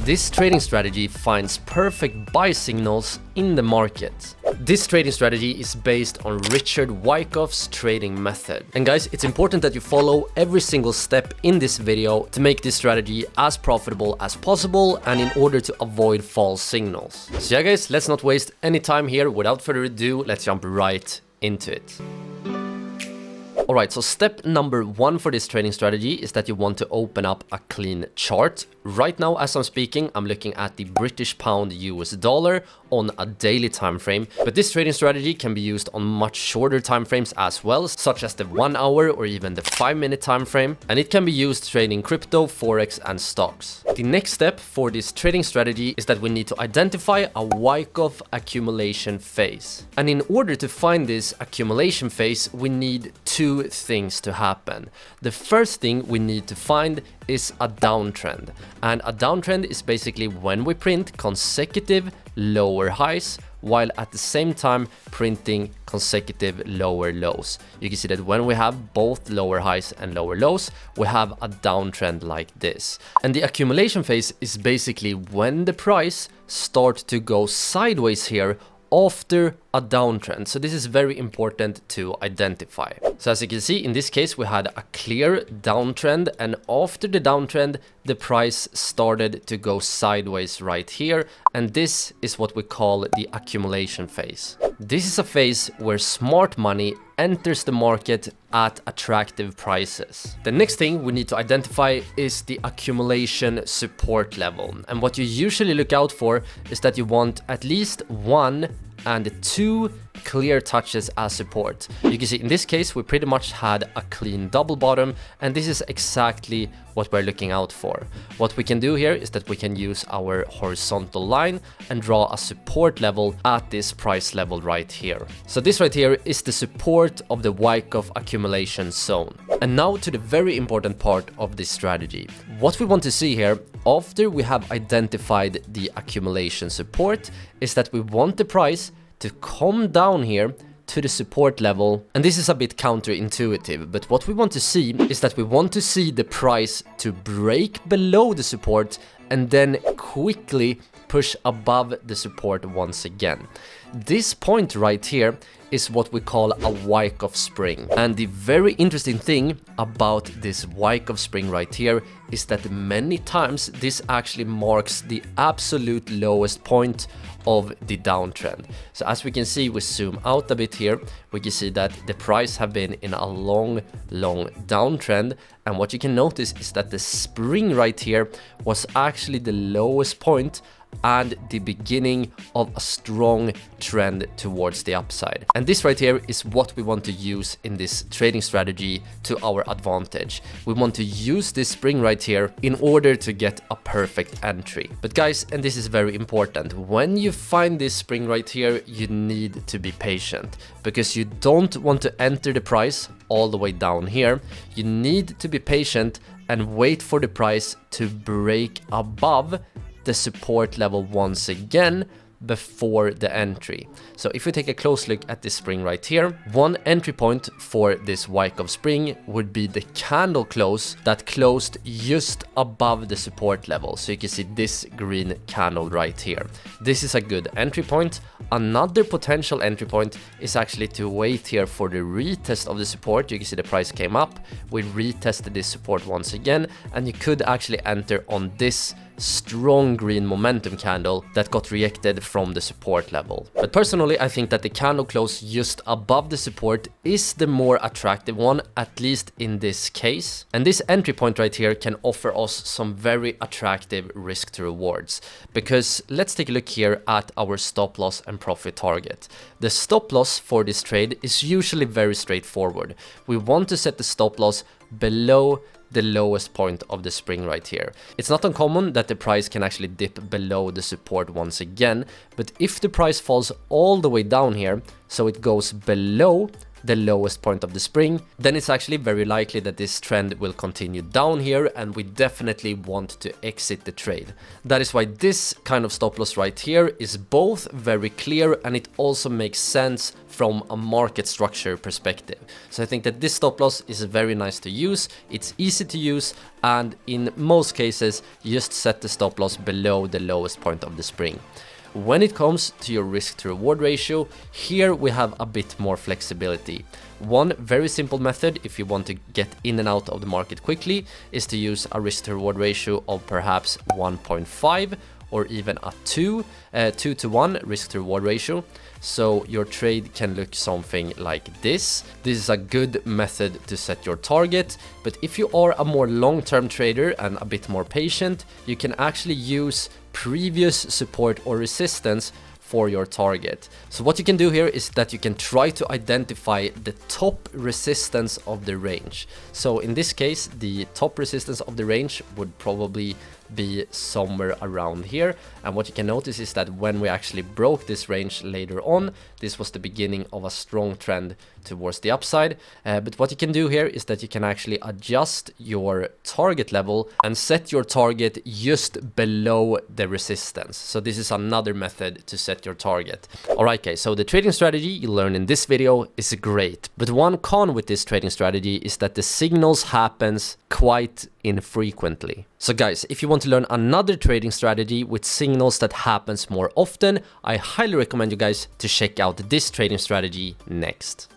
this trading strategy finds perfect buy signals in the market. This trading strategy is based on Richard Wyckoff's trading method. And guys, it's important that you follow every single step in this video to make this strategy as profitable as possible and in order to avoid false signals. So yeah guys, let's not waste any time here. Without further ado, let's jump right into it. Alright, so step number 1 for this trading strategy is that you want to open up a clean chart. Right now, as I'm speaking, I'm looking at the British pound US dollar on a daily time frame, but this trading strategy can be used on much shorter time frames as well, such as the 1 hour or even the 5-minute time frame, and it can be used trading crypto, forex and stocks. The next step for this trading strategy is that we need to identify a Wyckoff accumulation phase. And in order to find this accumulation phase, we need two things to happen. The first thing we need to find is a downtrend, and a downtrend is basically when we print consecutive lower highs while at the same time printing consecutive lower lows. You can see that when we have both lower highs and lower lows, we have a downtrend like this. And the accumulation phase is basically when the price starts to go sideways here after a downtrend. So this is very important to identify. So as you can see, in this case, we had a clear downtrend, and after the downtrend, the price started to go sideways right here. And this is what we call the accumulation phase. This is a phase where smart money enters the market at attractive prices. The next thing we need to identify is the accumulation support level. And what you usually look out for is that you want at least 1 and 2 clear touches as support. You can see in this case we pretty much had a clean double bottom, and this is exactly what we're looking out for. What we can do here is that we can use our horizontal line and draw a support level at this price level right here. So this right here is the support of the Wyckoff accumulation zone. And now to the very important part of this strategy. What we want to see here after we have identified the accumulation support is that we want the price to come down here to the support level. And this is a bit counterintuitive, but what we want to see is that we want to see the price to break below the support and then quickly push above the support once again. This point right here is what we call a Wyckoff spring. And the very interesting thing about this Wyckoff spring right here is that many times this actually marks the absolute lowest point of the downtrend. So as we can see, we zoom out a bit here, we can see that the price have been in a long downtrend. And what you can notice is that the spring right here was actually the lowest point and the beginning of a strong trend towards the upside. And this right here is what we want to use in this trading strategy to our advantage. We want to use this spring right here in order to get a perfect entry. But guys, and this is very important, when you find this spring right here, you need to be patient, because you don't want to enter the price all the way down here. You need to be patient and wait for the price to break above the support level once again before the entry. So if we take a close look at this spring right here, one entry point for this Wyckoff spring would be the candle close that closed just above the support level. So you can see this green candle right here. This is a good entry point. Another potential entry point is actually to wait here for the retest of the support. You can see the price came up, we retested this support once again, and you could actually enter on this strong green momentum candle that got rejected from the support level. But personally, I think that the candle close just above the support is the more attractive one, at least in this case. And this entry point right here can offer us some very attractive risk to rewards, because let's take a look here at our stop loss and profit target. The stop loss for this trade is usually very straightforward. We want to set the stop loss below the lowest point of the spring right here. It's not uncommon that the price can actually dip below the support once again, but if the price falls all the way down here, so it goes below the lowest point of the spring, then it's actually very likely that this trend will continue down here, and we definitely want to exit the trade. That is why this kind of stop loss right here is both very clear, and it also makes sense from a market structure perspective. So I think that this stop loss is very nice to use, it's easy to use, and in most cases you just set the stop loss below the lowest point of the spring. When it comes to your risk to reward ratio, here we have a bit more flexibility. One very simple method if you want to get in and out of the market quickly is to use a risk to reward ratio of perhaps 1.5 or even a 2 to 1 risk to reward ratio. So your trade can look something like this. This is a good method to set your target, but if you are a more long-term trader and a bit more patient, you can actually use previous support or resistance for your target. So what you can do here is that you can try to identify the top resistance of the range. So in this case, the top resistance of the range would probably be somewhere around here, and what you can notice is that when we actually broke this range later on, this was the beginning of a strong trend towards the upside. But what you can do here is that you can actually adjust your target level and set your target just below the resistance. So this is another method to set your target. Alright guys, so the trading strategy you learned in this video is great, but one con with this trading strategy is that the signals happens quite infrequently. So guys, if you want to learn another trading strategy with signals that happens more often, I highly recommend you guys to check out this trading strategy next.